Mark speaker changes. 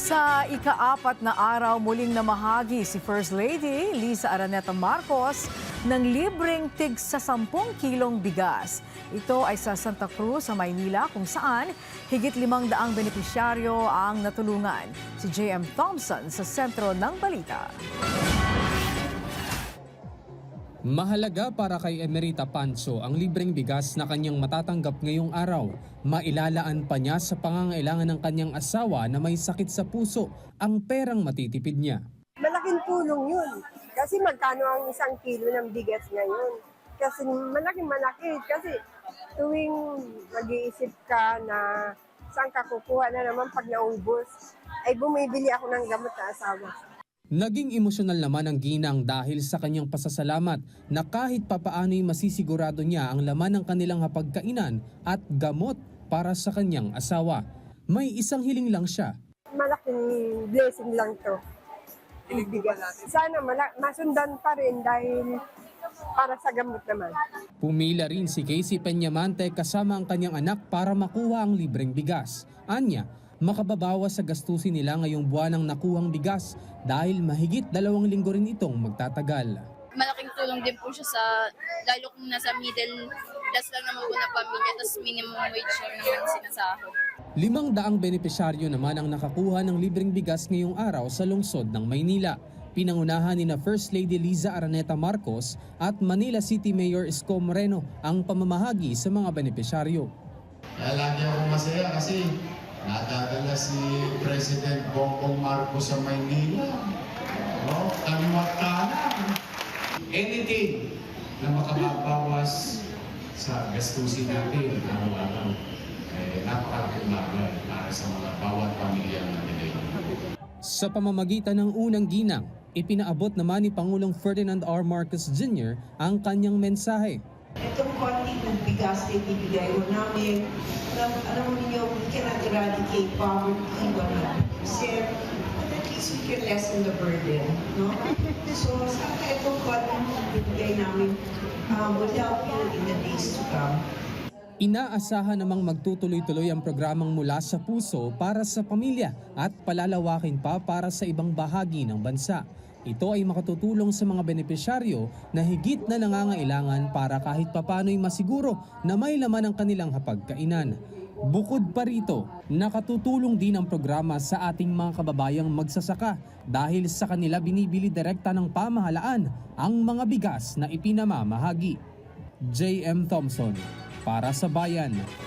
Speaker 1: Sa ika-4 na araw, muling namahagi si First Lady Liza Araneta Marcos ng libreng tig sa 10 kilong bigas. Ito ay sa Santa Cruz, sa Maynila, kung saan higit 500 benepisyaryo ang natulungan. Si J.M. Thompson sa sentro ng balita.
Speaker 2: Mahalaga para kay Emerita Panso ang libreng bigas na kanyang matatanggap ngayong araw. Mailalaan pa niya sa pangangailangan ng kanyang asawa na may sakit sa puso ang perang matitipid niya.
Speaker 3: Malaking tulong yun. Kasi magkano ang 1 kilo ng bigas ngayon? Kasi malaki. Kasi tuwing mag-iisip ka na saan ka kukuha na naman pag naubos, ay bumibili ako ng gamot na asawa.
Speaker 2: Naging emosyonal naman ang ginang dahil sa kanyang pasasalamat na kahit papaano'y masisigurado niya ang laman ng kanilang hapagkainan at gamot para sa kanyang asawa. May isang hiling lang siya.
Speaker 3: Malaking blessing lang to. Sana masundan pa rin dahil para sa gamot naman.
Speaker 2: Pumila rin si Casey Peñamante kasama ang kanyang anak para makuha ang libreng bigas. Anya, makababawas sa gastusin nila ngayong buwan ng nakuhang bigas dahil mahigit 2 linggo rin itong magtatagal.
Speaker 4: Malaking tulong din po siya sa, lalo kung nasa middle class lang naman po na pamilya, tapos minimum wage lang naman sinasahod.
Speaker 2: 500 benepisyaryo naman ang nakakuha ng libreng bigas ngayong araw sa lungsod ng Maynila. Pinangunahan ni na First Lady Liza Araneta Marcos at Manila City Mayor Isko Moreno ang pamamahagi sa mga benepisyaryo.
Speaker 5: Lagi ako masaya kasi nadadala si President Bongbong Marcos sa Maynila. Kaliwat kanan. Anything na makababawas sa gastusin natin araw-araw, napakalaking bagay para sa mga bawat pamilya natin.
Speaker 2: Sa pamamagitan ng unang ginang, ipinaabot naman ni Pangulong Ferdinand R. Marcos Jr. ang kanyang mensahe.
Speaker 6: Itong konti ng bigas na ibibigay mo namin, alam mo niyo, we cannot eradicate poverty 100%, but at least we can lessen the burden, no? So, sana itong konti na ibibigay namin will help you in the days to come.
Speaker 2: Inaasahan namang magtutuloy-tuloy ang programang Mula sa Puso para sa pamilya at palalawakin pa para sa ibang bahagi ng bansa. Ito ay makatutulong sa mga benepisyaryo na higit na nangangailangan para kahit papano'y masiguro na may laman ang kanilang hapagkainan. Bukod pa rito, nakatutulong din ang programa sa ating mga kababayang magsasaka dahil sa kanila binibili direkta ng pamahalaan ang mga bigas na ipinamamahagi. J.M. Thompson, para sa Bayan.